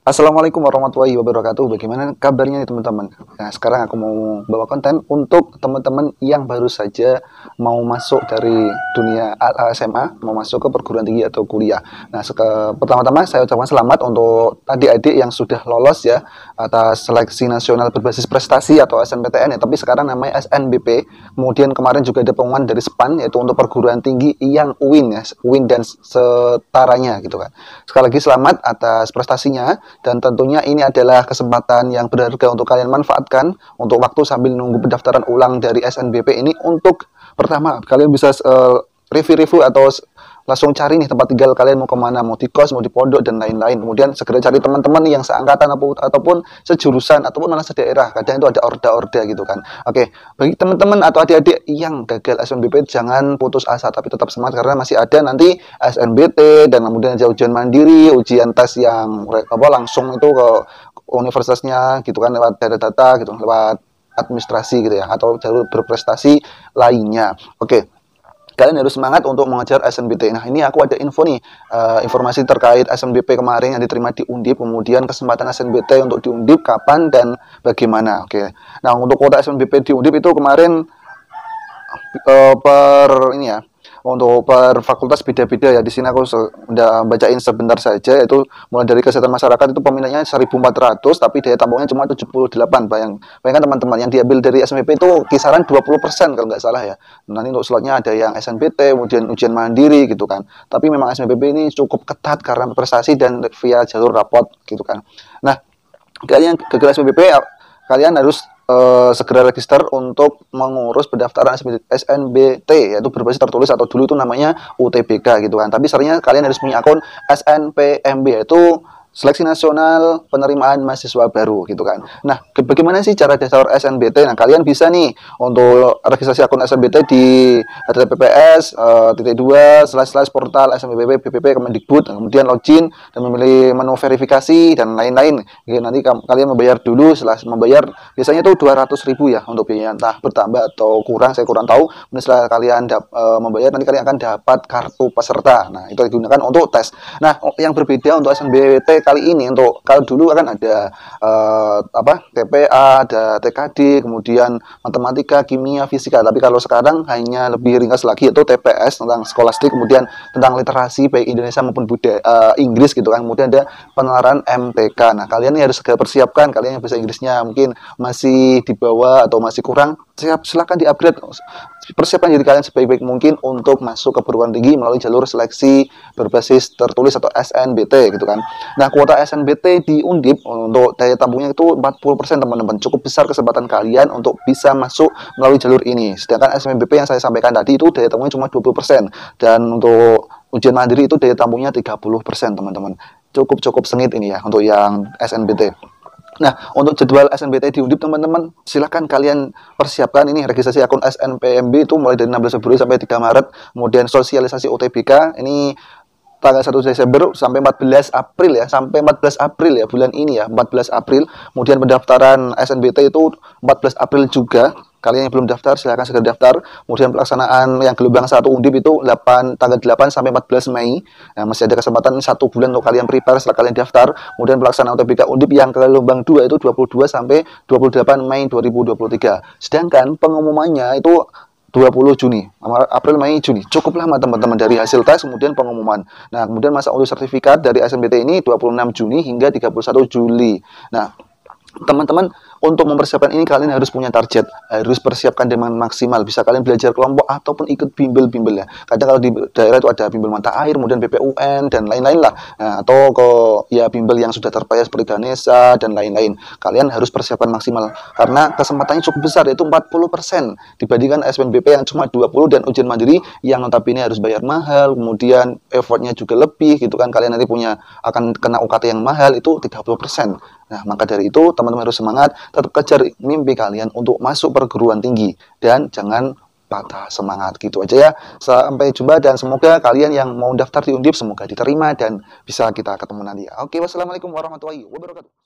Assalamualaikum warahmatullahi wabarakatuh. Bagaimana kabarnya nih teman-teman? Nah, sekarang aku mau bawa konten untuk teman-teman yang baru saja mau masuk dari dunia SMA, mau masuk ke perguruan tinggi atau kuliah. Nah, pertama-tama saya ucapkan selamat untuk adik-adik yang sudah lolos ya atas seleksi nasional berbasis prestasi atau SNPTN ya, tapi sekarang namanya SNBP. Kemudian kemarin juga ada pengumuman dari SPAN yaitu untuk perguruan tinggi yang UIN ya, UIN dan setaranya gitu kan. Sekali lagi selamat atas prestasinya. Dan tentunya ini adalah kesempatan yang berharga untuk kalian manfaatkan untuk waktu sambil nunggu pendaftaran ulang dari SNBP ini. Untuk pertama, kalian bisa review-review atau langsung cari nih tempat tinggal kalian mau kemana, mau di kos, mau di pondok, dan lain-lain. Kemudian segera cari teman-teman yang seangkatan ataupun sejurusan, ataupun malah sedaerah. Kadang itu ada orda-orda gitu kan. Oke, bagi teman-teman atau adik-adik yang gagal SNBP, jangan putus asa, tapi tetap semangat karena masih ada nanti SNBT, dan kemudian ada ujian mandiri, ujian tes yang langsung itu ke universitasnya gitu kan, lewat data-data gitu, lewat administrasi gitu ya, atau jalur berprestasi lainnya. Oke. Kalian harus semangat untuk mengejar SNBT. Nah, ini aku ada info nih, informasi terkait SNBP kemarin yang diterima di Undip, kemudian kesempatan SNBT untuk di Undip kapan dan bagaimana. Oke. Nah, untuk kuota SNBP di Undip itu kemarin per ini ya, untuk per fakultas beda-beda ya. Di sini aku udah bacain sebentar saja, itu mulai dari kesehatan masyarakat itu peminatnya 1.400 tapi daya tampungnya cuma 78. Bayangkan teman-teman, yang diambil dari SNBP itu kisaran 20% kalau nggak salah ya. Nanti untuk slotnya ada yang SNBT, kemudian ujian mandiri gitu kan. Tapi memang SNBP ini cukup ketat karena prestasi dan via jalur rapot gitu kan. Nah, kalian gagal SNBP, kalian harus segera register untuk mengurus pendaftaran SNBT, yaitu berbasis tertulis atau dulu itu namanya UTBK gitu kan. Tapi seringnya kalian harus punya akun SNPMB, yaitu Seleksi Nasional Penerimaan Mahasiswa Baru gitu kan. Nah, bagaimana sih cara daftar SNBT? Nah, kalian bisa nih untuk registrasi akun SNBT di https //portal SNBP BPP Kemendikbud, kemudian login dan memilih menu verifikasi dan lain-lain. Nanti kalian membayar dulu. Setelah membayar biasanya itu 200.000 ya untuk biaya, entah bertambah atau kurang, saya kurang tahu. Setelah kalian membayar, nanti kalian akan dapat kartu peserta. Nah, itu digunakan untuk tes. Nah, yang berbeda untuk SNBT kali ini, untuk kalau dulu kan ada TPA, ada TKD, kemudian matematika, kimia, fisika. Tapi kalau sekarang hanya lebih ringkas lagi, yaitu TPS tentang skolastik, kemudian tentang literasi baik Indonesia maupun budaya Inggris gitu kan. Kemudian ada penelaran MTK. Nah, kalian ini harus segera persiapkan. Kalian yang bahasa Inggrisnya mungkin masih di bawah atau masih kurang, silakan di-upgrade. Persiapkan diri kalian sebaik-baik mungkin untuk masuk ke perguruan tinggi melalui jalur seleksi berbasis tertulis atau SNBT gitu kan. Nah, kuota SNBT di Undip untuk daya tampungnya itu 40% teman-teman. Cukup besar kesempatan kalian untuk bisa masuk melalui jalur ini. Sedangkan SNBP yang saya sampaikan tadi itu daya tampungnya cuma 20%. Dan untuk ujian mandiri itu daya tampungnya 30% teman-teman. Cukup sengit ini ya untuk yang SNBT. Nah, untuk jadwal SNBT di Undip teman-teman, silahkan kalian persiapkan ini registrasi akun SNPMB itu mulai dari 16 Februari sampai 3 Maret. Kemudian sosialisasi UTBK ini tanggal 1 Desember sampai 14 April ya, sampai 14 April ya, bulan ini ya, 14 April. Kemudian pendaftaran SNBT itu 14 April juga. Kalian yang belum daftar silahkan segera daftar. Kemudian pelaksanaan yang gelombang 1 Undip itu tanggal 8 sampai 14 Mei. Nah, masih ada kesempatan 1 bulan untuk kalian prepare setelah kalian daftar. Kemudian pelaksanaan UTBK Undip yang gelombang 2 itu 22 sampai 28 Mei 2023. Sedangkan pengumumannya itu 20 Juni, April, Mei, Juni. Cukup lama teman-teman dari hasil tes kemudian pengumuman. Nah, kemudian masa unduh sertifikat dari SNBT ini 26 Juni hingga 31 Juli. Nah, teman-teman, untuk mempersiapkan ini kalian harus punya target, harus persiapkan dengan maksimal. Bisa kalian belajar kelompok ataupun ikut bimbel-bimbel ya. Kadang kalau di daerah itu ada bimbel mata air, kemudian BPUN dan lain-lain lah. Nah, atau ya bimbel yang sudah terpayah seperti Ganesha dan lain-lain. Kalian harus persiapkan maksimal karena kesempatannya cukup besar, yaitu 40% dibandingkan SNBP yang cuma 20, dan ujian mandiri yang notabene harus bayar mahal, kemudian effortnya juga lebih gitu kan. Kalian nanti akan kena UKT yang mahal itu 30%. Nah, maka dari itu teman-teman harus semangat, tetap kejar mimpi kalian untuk masuk perguruan tinggi dan jangan patah semangat. Gitu aja ya. Sampai jumpa dan semoga kalian yang mau daftar di Undip semoga diterima dan bisa kita ketemu nanti. Oke, wassalamualaikum warahmatullahi wabarakatuh.